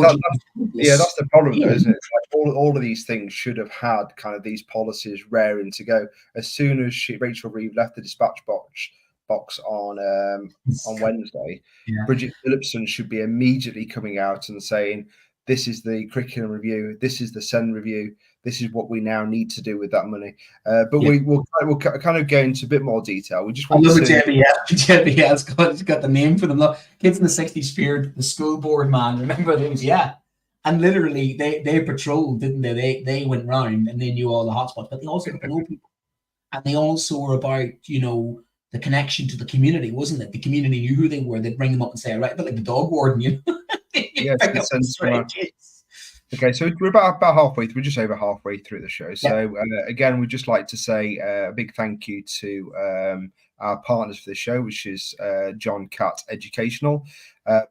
problem, though, isn't it? It's like all of these things should have had kind of these policies raring to go as soon as Rachel Reeves left the dispatch box on Wednesday. Bridget Phillipson should be immediately coming out and saying, this is the curriculum review, this is the SEND review, this is what we now need to do with that money. We'll kind of go into a bit more detail. We just want to JBS got the name for them. Look, kids in the 60s feared the school board man. Remember those? Yeah. And literally, they patrolled, didn't they? They went round and they knew all the hotspots, but they also got to know people. And they also were about, the connection to the community, wasn't it? The community knew who they were. They'd bring them up and say, right, but like the dog warden, Yes, okay, so we're about halfway through, just over halfway through the show. So again, we'd just like to say a big thank you to our partners for the show, which is John Catt Educational,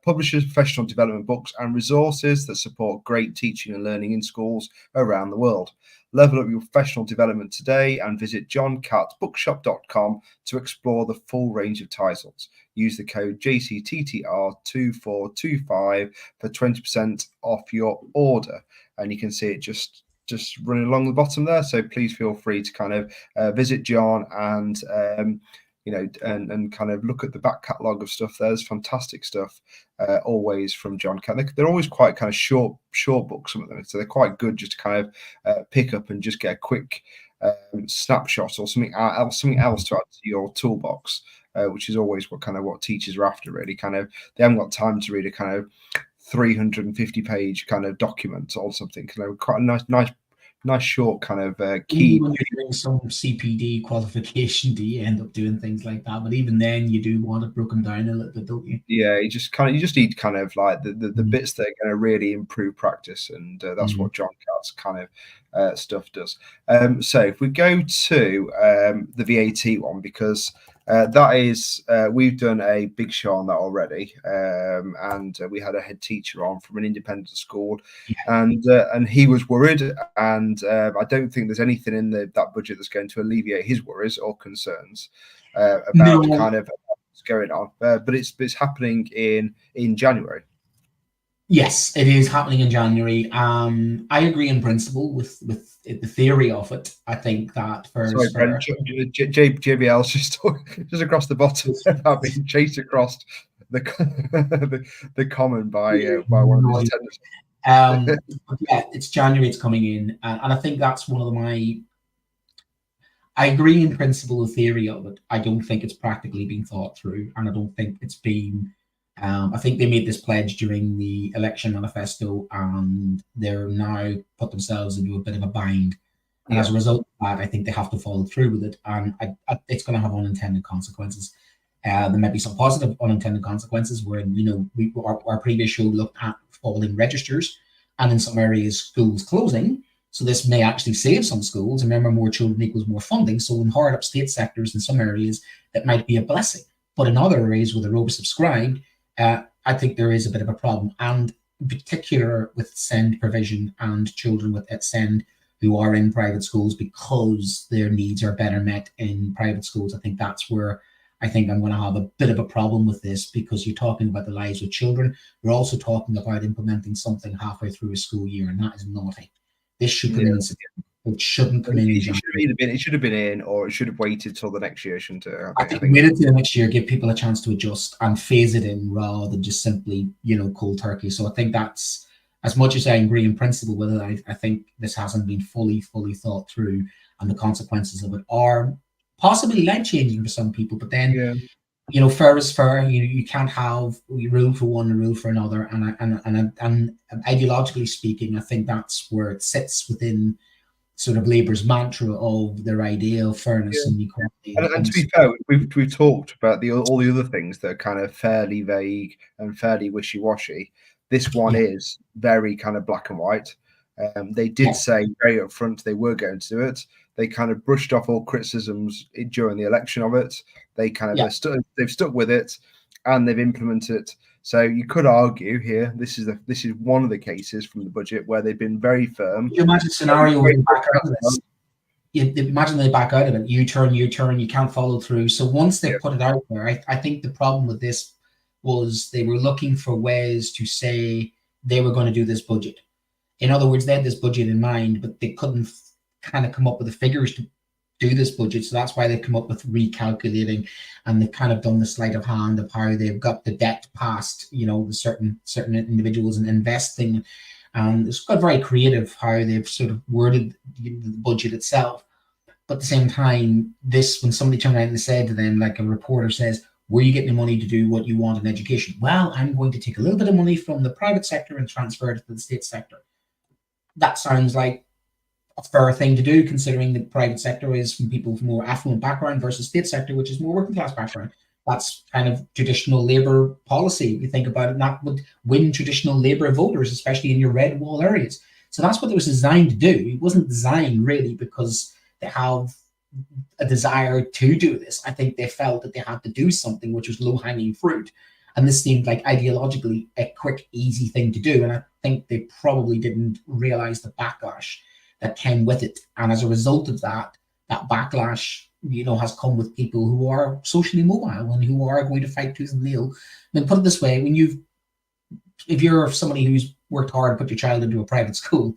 publishers professional development books and resources that support great teaching and learning in schools around the world. Level up your professional development today and visit johncattbookshop.com to explore the full range of titles. Use the code JCTTR2425 for 20% off your order. And you can see it just running along the bottom there. So please feel free to kind of visit John and and kind of look at the back catalogue of stuff. There's fantastic stuff always from John Catt. They're always quite kind of short books, some of them, so they're quite good just to kind of pick up and just get a quick snapshot or something else to add to your toolbox, which is always what teachers are after, really. Kind of, they haven't got time to read a kind of 350-page kind of document or something. Quite a nice short kind of key. Even when you're doing some CPD qualification, do you end up doing things like that? But even then, you do want it broken down a little bit, don't you? Yeah, you just need kind of like the bits that are going to really improve practice, and that's what John Catt's kind of stuff does. So if we go to the VAT one, because that is we've done a big show on that already, and we had a head teacher on from an independent school, and he was worried, and I don't think there's anything in that budget that's going to alleviate his worries or concerns about kind of what's going on, but it's happening in January. Yes, it is happening in January. I agree in principle with the theory of it. I think that JBL's just across the bottom about being chased across the common by one of his tenants. Yeah, it's January. It's coming in, and I think that's one of I agree in principle the theory of it. I don't think it's practically been thought through, and I don't think it's been. I think they made this pledge during the election manifesto, and they're now put themselves into a bit of a bind. And as a result of that, I think they have to follow through with it, and it's going to have unintended consequences. There may be some positive unintended consequences where, our previous show looked at falling registers, and in some areas schools closing. So this may actually save some schools. Remember, more children equals more funding. So in hard up state sectors in some areas, that might be a blessing. But in other areas where they're oversubscribed, I think there is a bit of a problem, and in particular with SEND provision and children with SEND who are in private schools because their needs are better met in private schools. I think that's where I think I'm going to have a bit of a problem with this, because you're talking about the lives of children. You're also talking about implementing something halfway through a school year, and that is naughty. This should come in. It shouldn't come in. It should have been in, or it should have waited till the next year, shouldn't it? I think waited till the next year, give people a chance to adjust and phase it in rather than just simply, cold turkey. So I think that's, as much as I agree in principle with it, I think this hasn't been fully thought through, and the consequences of it are possibly life-changing for some people. But then, fair is fair. You can't have a rule for one and a rule for another. And ideologically speaking, I think that's where it sits within sort of Labour's mantra of their idea of fairness and equality. And to be fair, we've talked about all the other things that are kind of fairly vague and fairly wishy-washy. This one is very kind of black and white. They did say very upfront they were going to do it. They kind of brushed off all criticisms during the election of it. They kind of they've stuck with it, and they've implemented it. So you could argue here this is one of the cases from the budget where they've been very firm. You imagine a scenario where they back out of this. Imagine they back out of it. You turn, you can't follow through. So once they put it out there, I think the problem with this was they were looking for ways to say they were going to do this budget. In other words, they had this budget in mind, but they couldn't kind of come up with the figures to do this budget. So that's why they've come up with recalculating, and they've kind of done the sleight of hand of how they've got the debt past, the certain individuals and investing. And it's got very creative how they've sort of worded the budget itself. But at the same time, when somebody turned around and said to them, like a reporter says, where are you getting the money to do what you want in education? Well, I'm going to take a little bit of money from the private sector and transfer it to the state sector. That sounds like a fair thing to do, considering the private sector is from people from more affluent background versus state sector, which is more working class background. That's kind of traditional Labour policy. If you think about it, that would win traditional Labour voters, especially in your red wall areas. So that's what it was designed to do. It wasn't designed really because they have a desire to do this. I think they felt that they had to do something which was low-hanging fruit. And this seemed like ideologically a quick, easy thing to do. And I think they probably didn't realize the backlash that came with it. And as a result of that, that backlash, has come with people who are socially mobile and who are going to fight tooth and nail. I mean, put it this way, if you're somebody who's worked hard, put your child into a private school,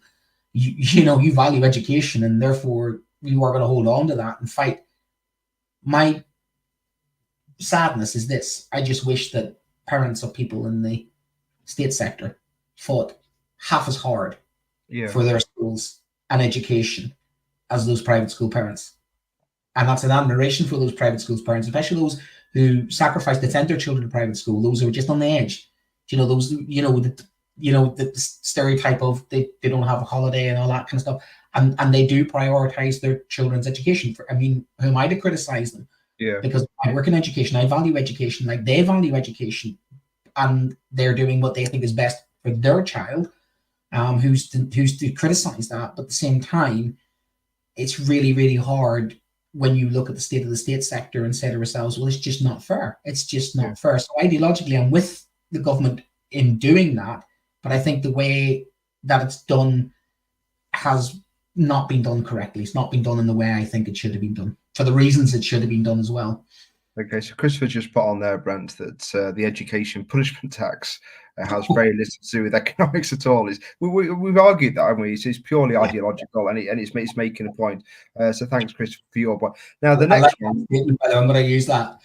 you value education, and therefore you are going to hold on to that and fight. My sadness is this: I just wish that parents of people in the state sector fought half as hard for their schools and education as those private school parents. And that's an admiration for those private schools parents, especially those who sacrificed to send their children to private school, those who are just on the edge. The stereotype of they don't have a holiday and all that kind of stuff. And they do prioritize their children's education. Who am I to criticize them? Yeah. Because I work in education, I value education, like they value education, and they're doing what they think is best for their child. Who's to criticize that? But at the same time, it's really, really hard when you look at the state of the state sector and say to ourselves, well, it's just not fair. It's just not fair. So ideologically, I'm with the government in doing that, but I think the way that it's done has not been done correctly. It's not been done in the way I think it should have been done, for the reasons it should have been done as well. Okay, so Christopher just put on there, Brent, that the education punishment tax has very little to do with economics at all. We've argued that, haven't we? It's purely ideological, and it's making a point. So thanks, Christopher, for your point. Now the next one, I'm going to use that.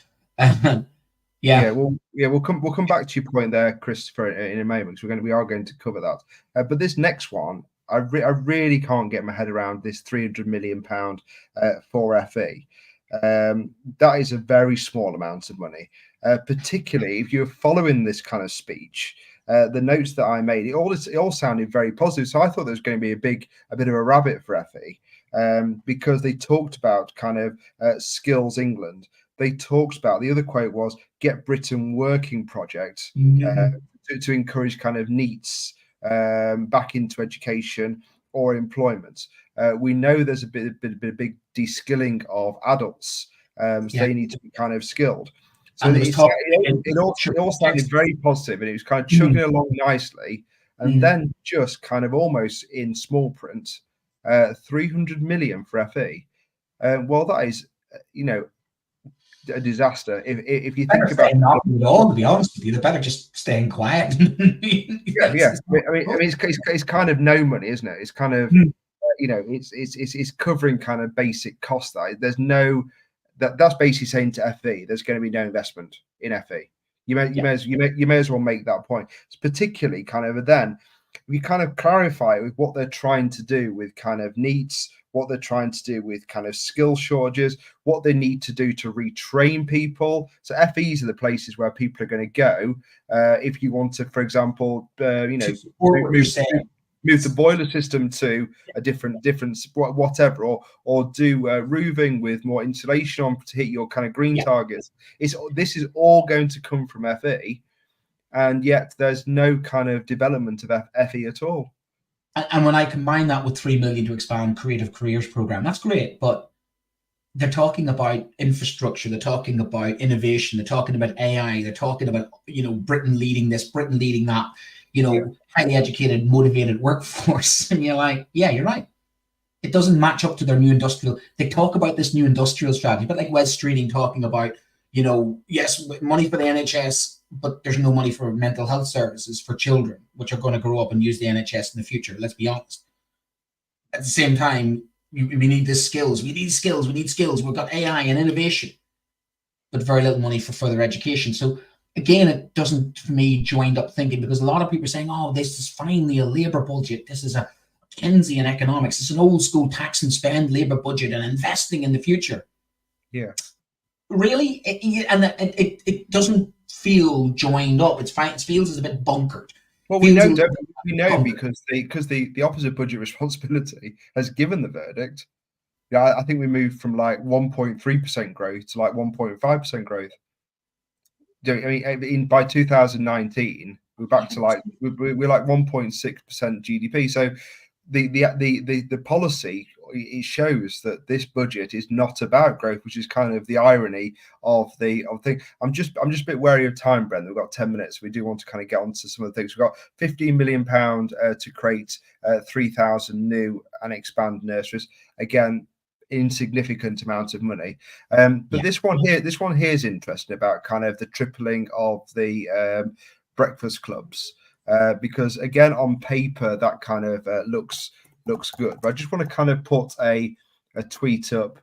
We'll come back to your point there, Christopher, in a moment, because we are going to cover that. But this next one, I really can't get my head around this £300 million for FE. That is a very small amount of money, particularly if you're following this kind of speech. The notes that I made, it all sounded very positive. So I thought there was going to be a bit of a rabbit for FE, because they talked about kind of Skills England. They talked about, the other quote was Get Britain Working project to encourage kind of NEETs back into education or employment. We know there's a big de-skilling of adults, so they need to be kind of skilled. So it all sounded very positive, and it was kind of chugging along nicely. And then just kind of almost in small print, 300 million for FE. Well, that is, a disaster. If you think about it all, to be honest with you, they're better just staying quiet. yeah. I mean, it's kind of no money, isn't it? It's kind of it's covering kind of basic costs. There's no that's basically saying to FE there's going to be no investment in FE. You may as well make that point. It's particularly kind of then we kind of clarify with what they're trying to do with kind of NEETs, what they're trying to do with kind of skill shortages, what they need to do to retrain people. So FEs are the places where people are going to go if you want to, for example, move the boiler system to a different whatever, or do roofing with more insulation on to hit your kind of green targets. This is all going to come from FE, and yet there's no kind of development of FE at all. And when I combine that with 3 million to expand Creative Careers program, that's great. But they're talking about infrastructure, they're talking about innovation, they're talking about AI, they're talking about Britain leading this, Britain leading that. Highly educated, motivated workforce. And you're like, yeah, you're right. It doesn't match up to their new industrial. They talk about this new industrial strategy, but like Wes Streeting talking about, yes, money for the NHS, but there's no money for mental health services for children, which are going to grow up and use the NHS in the future. Let's be honest. At the same time, we need the skills. We need skills. We've got AI and innovation, but very little money for further education. So again, it doesn't, for me, joined up thinking, because a lot of people are saying, oh, this is finally a Labour budget. This is a Keynesian economics. It's an old school tax and spend Labour budget and investing in the future. Yeah. really, it doesn't feel joined up. It's fine. It feels as a bit bunkered. Well, we know, don't we? We know because the opposite budget responsibility has given the verdict. Yeah, I think we moved from like 1.3% growth to like 1.5% growth. I mean, by 2019, we're back to like we're like 1.6% GDP. So the policy, it shows that this budget is not about growth, which is kind of the irony of the thing. I'm just a bit wary of time, Brendan. We've got 10 minutes. We do want to kind of get onto some of the things. We've got £15 million to create 3,000 new and expand nurseries. Again, insignificant amount of money. But this one here is interesting about kind of the tripling of the breakfast clubs. Because again, on paper, that kind of looks good. But I just want to kind of put a tweet up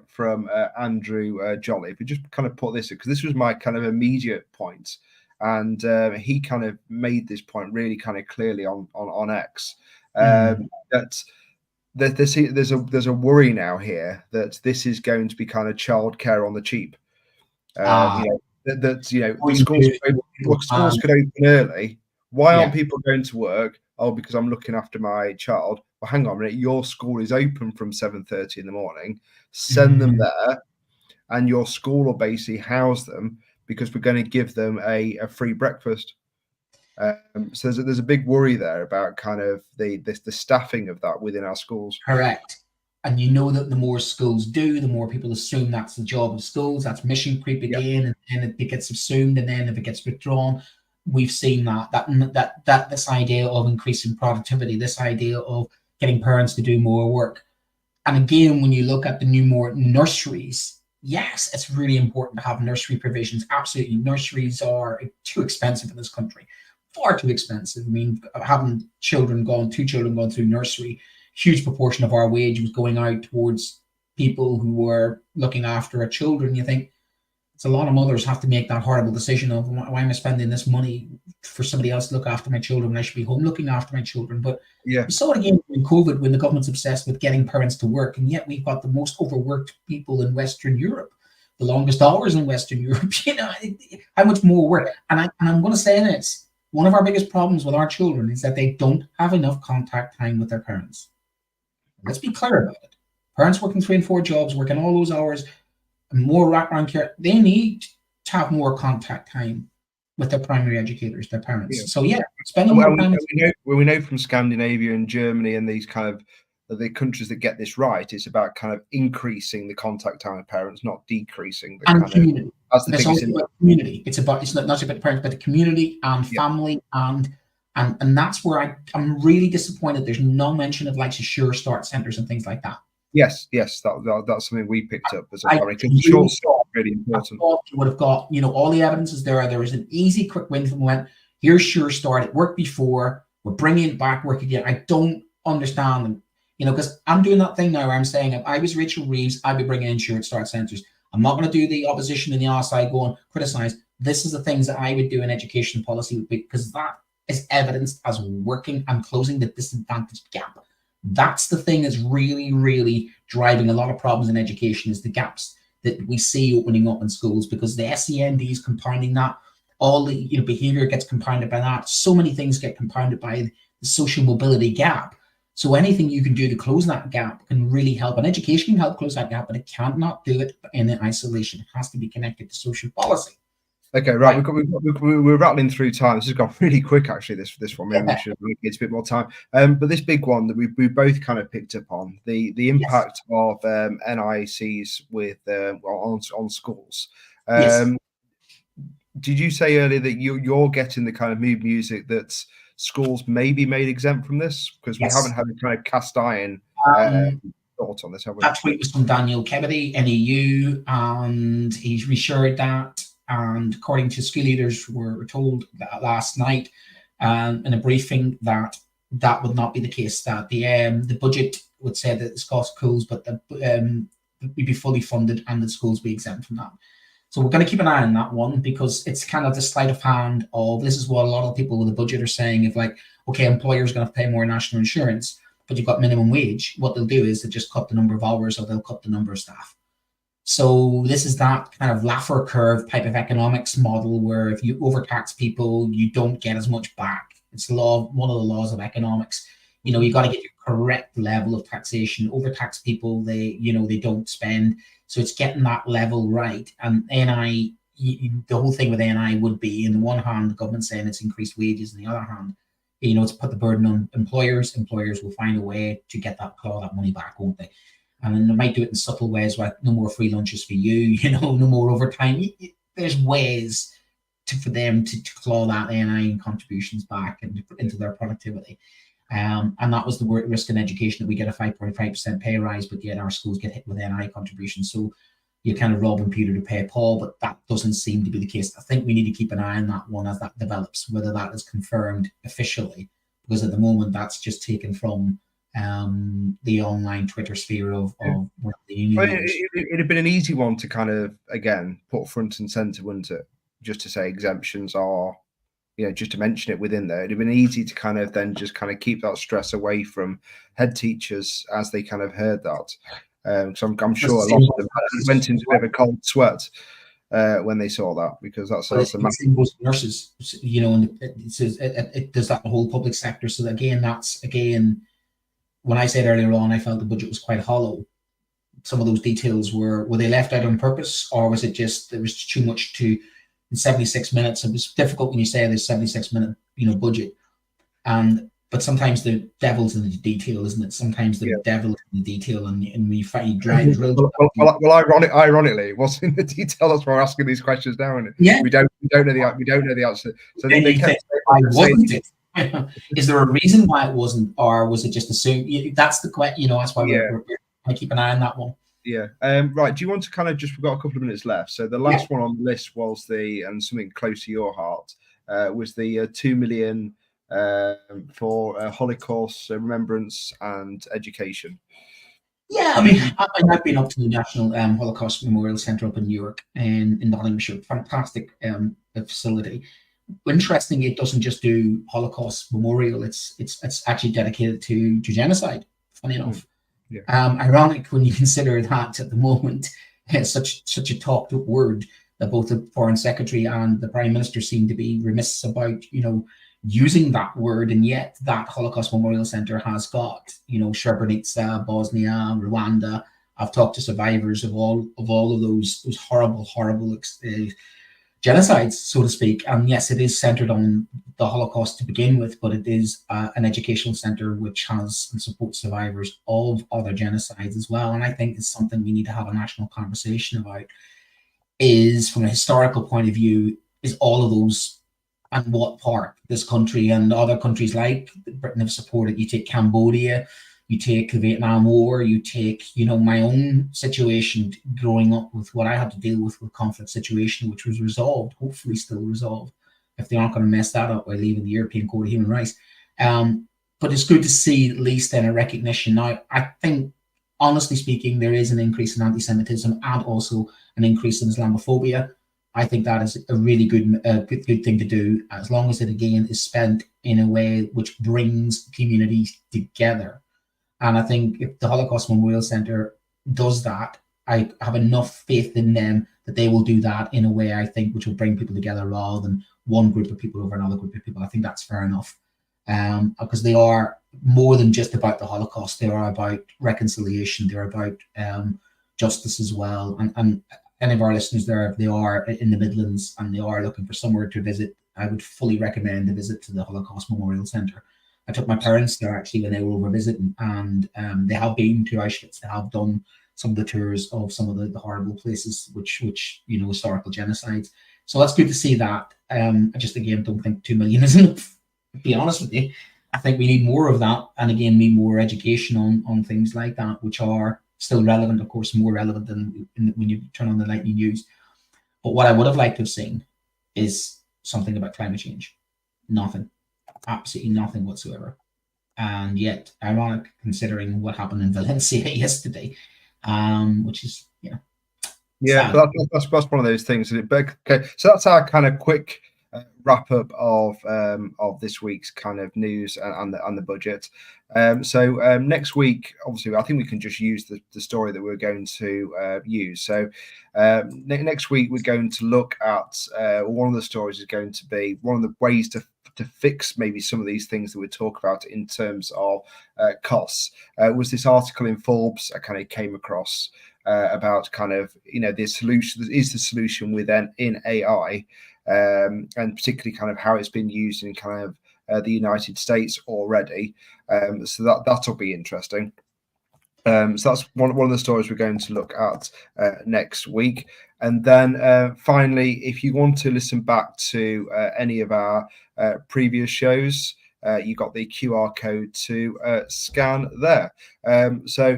from Andrew Jolly. If we just kind of put this, because this was my kind of immediate point, and he kind of made this point really kind of clearly on X, that there's a worry now here that this is going to be kind of childcare on the cheap. Schools could open early. Why aren't people going to work? Oh, because I'm looking after my child. Well, hang on a minute. Your school is open from 7:30 in the morning. Send them there, and your school will basically house them because we're going to give them a free breakfast. So there's a big worry there about kind of the staffing of that within our schools. Correct. And you know that the more schools do, the more people assume that's the job of schools. That's mission creep again, and then it gets assumed, and then if it gets withdrawn. We've seen that this idea of increasing productivity, this idea of getting parents to do more work. And again, when you look at the more nurseries, yes, it's really important to have nursery provisions. Absolutely. Nurseries are too expensive in this country, far too expensive. I mean, having two children going through nursery, huge proportion of our wage was going out towards people who were looking after our children. You think, it's a lot of mothers have to make that horrible decision of why am I spending this money for somebody else to look after my children when I should be home looking after my children. But we saw it again in COVID when the government's obsessed with getting parents to work, and yet we've got the most overworked people in Western Europe, the longest hours in Western Europe. You know, how much more work? And I'm going to say this: one of our biggest problems with our children is that they don't have enough contact time with their parents. Let's be clear about it. Parents working 3 and 4 jobs, working all those hours. More wraparound care, they need to have more contact time with their primary educators, their parents. So spending more time. We know from Scandinavia and Germany and these kind of the countries that get this right, it's about kind of increasing the contact time with parents, not decreasing the and community. That's the biggest about community. It's not just about parents, but the community and family and that's where I'm really disappointed. There's no mention of like Sure Start centres and things like that. Yes, that's something we picked up as a short start, really important. You would have got, all the evidence is there. There was an easy, quick win from went, here's Sure Start. It worked before. We're bringing it back, work again. I don't understand them, because I'm doing that thing now where I'm saying if I was Rachel Reeves, I'd be bringing in Sure Start centres. I'm not going to do the opposition in the other side, go and criticise. This is the things that I would do in education policy because that is evidenced as working and closing the disadvantaged gap. That's the thing that's really, really driving a lot of problems in education is the gaps that we see opening up in schools because the SEND is compounding that. All the behavior gets compounded by that. So many things get compounded by the social mobility gap. So anything you can do to close that gap can really help. And education can help close that gap, but it cannot do it in isolation. It has to be connected to social policy. Okay, right. We're rattling through time. This has gone really quick, actually. This one, maybe we should get a bit more time. But this big one that we both kind of picked up on the impact of NICs with on schools. Did you say earlier that you're getting the kind of mood music that schools may be made exempt from this because we haven't had a kind of cast iron thought on this, have we? That tweet was from Daniel Kebede, NEU, and he's reshared that. And according to school leaders, were told that last night in a briefing that would not be the case. That the budget would say that it's cost schools, but we'd be fully funded and the schools be exempt from that. So we're going to keep an eye on that one because it's kind of the sleight of hand of this is what a lot of people with the budget are saying. If like, okay, employers are going to pay more national insurance, but you've got minimum wage. What they'll do is they just cut the number of hours or they'll cut the number of staff. So this is that kind of Laffer curve type of economics model where if you overtax people, you don't get as much back. It's one of the laws of economics. You know, you got to get your correct level of taxation. Overtax people, they don't spend. So it's getting that level right. And NI, the whole thing with NI would be, in the one hand, the government saying it's increased wages, on the other hand, it's put the burden on employers. Employers will find a way to claw that money back, won't they? And then they might do it in subtle ways, like no more free lunches for you, no more overtime. There's ways for them to claw that NI contributions back into their productivity. And that was the risk in education, that we get a 5.5% pay rise, but yet our schools get hit with NI contributions. So you're kind of robbing Peter to pay Paul, but that doesn't seem to be the case. I think we need to keep an eye on that one as that develops, whether that is confirmed officially, because at the moment that's just taken from the online Twitter sphere of one of the unions. It'd have been an easy one to kind of, again, put front and centre, wouldn't it? Just to say exemptions are, just to mention it within there. It'd have been easy to kind of then just kind of keep that stress away from head teachers as they kind of heard that. So I'm sure a lot of them went into a bit of a cold sweat when they saw that, because that's the nurses, and it does that the whole public sector. So again, when I said earlier on, I felt the budget was quite hollow. Some of those details were they left out on purpose, or was it just there was too much in 76 minutes? It was difficult when you say there's 76-minute budget, but sometimes the devil's in the detail, isn't it? Sometimes the devil is in the detail, and we find drill. Well, ironically, it wasn't in the detail. That's why we're asking these questions now, and we don't know the answer. So they kept saying, is there a reason why it wasn't, or was it just assumed? That's the question. That's why we're keep an eye on that one. Yeah. Right. Do you want to kind of we've got a couple of minutes left. So the last one on the list was and something close to your heart, was the 2 million for Holocaust remembrance and education. Yeah, I mean, I've been up to the National Holocaust Memorial Centre up in Newark and in Nottinghamshire. Fantastic facility. Interesting, it doesn't just do Holocaust memorial. It's actually dedicated to genocide. Funny enough, ironic when you consider that at the moment such a talked up word that both the Foreign Secretary and the Prime Minister seem to be remiss about using that word, and yet that Holocaust Memorial Centre has got Srebrenica, Bosnia, Rwanda. I've talked to survivors of all of those horrible genocides, so to speak. And yes, it is centered on the Holocaust to begin with, but it is an educational center which has and supports survivors of other genocides as well. And I think it's something we need to have a national conversation about, is from a historical point of view, is all of those and what part this country and other countries like Britain have supported. You take Cambodia, you take the Vietnam War, you take, my own situation growing up with what I had to deal with conflict situation, which was resolved, hopefully still resolved, if they aren't going to mess that up by leaving the European Court of Human Rights. But it's good to see at least then a recognition. Now, I think, honestly speaking, there is an increase in anti-Semitism and also an increase in Islamophobia. I think that is a really good thing to do, as long as it, again, is spent in a way which brings communities together. And I think if the Holocaust Memorial Centre does that, I have enough faith in them that they will do that in a way, I think, which will bring people together rather than one group of people over another group of people. I think that's fair enough. Because they are more than just about the Holocaust. They are about reconciliation. They're about justice as well. And any of our listeners there, if they are in the Midlands and they are looking for somewhere to visit, I would fully recommend a visit to the Holocaust Memorial Centre. I took my parents there actually when they were over visiting, and they have been to Auschwitz. They have done some of the tours of some of the horrible places, which historical genocides. So that's good to see that. I just, again, don't think 2 million is enough, to be honest with you. I think we need more of that, and again, need more education on things like that, which are still relevant, of course, more relevant than when you turn on the nightly news. But what I would have liked to have seen is something about climate change. Nothing. Absolutely nothing whatsoever. And yet, ironic considering what happened in Valencia yesterday, which is, yeah, that's one of those things. Okay, so that's our kind of quick wrap up of this week's kind of news and the budget. So next week, obviously, I think we can just use the story that we're going to use. So next week, we're going to look at one of the stories is going to be one of the ways to fix maybe some of these things that we talk about in terms of costs. Was this article in Forbes I kind of came across about kind of, the solution within AI, and particularly kind of how it's been used in kind of the United States already. So that'll be interesting. So that's one of the stories we're going to look at next week. And then finally, if you want to listen back to any of our previous shows, you got the QR code to scan there. So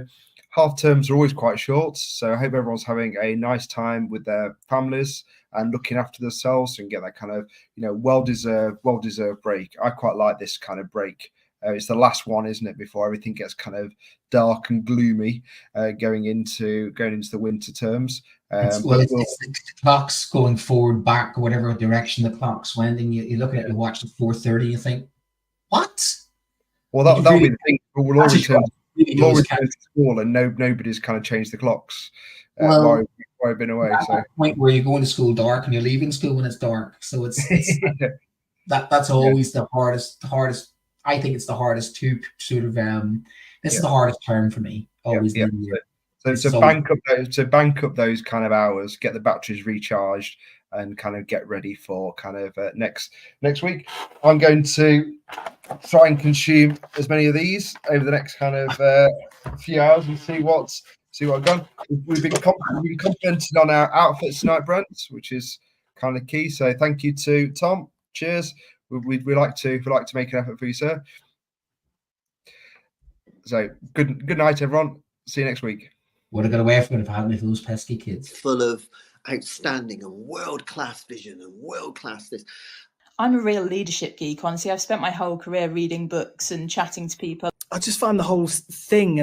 half terms are always quite short. So I hope everyone's having a nice time with their families and looking after themselves and get that kind of, well-deserved break. I quite like this kind of break. It's the last one, isn't it, before everything gets kind of dark and gloomy going into the winter terms. It's the clock's going forward, back, whatever direction the clock's went, and you look at it, you watch the 4:30, you think, what? Well, that'll be the thing. We'll all return to school, and nobody's kind of changed the clocks while I've been away. So point where you're going to school dark and you're leaving school when it's dark. So it's that's always the hardest. I think it's the hardest to sort of this is the hardest term for me. Always. So bank up those kind of hours, get the batteries recharged, and kind of get ready for kind of next week. I'm going to try and consume as many of these over the next kind of few hours and see what I've done. We've been complimented on our outfits tonight, Brent, which is kind of key. So thank you to Tom. Cheers. We like to make an effort for you, sir. So good night, everyone. See you next week. Would have got away from it if I hadn't those pesky kids. Full of outstanding and world-class vision and world-class this. I'm a real leadership geek, honestly. I've spent my whole career reading books and chatting to people. I just find the whole thing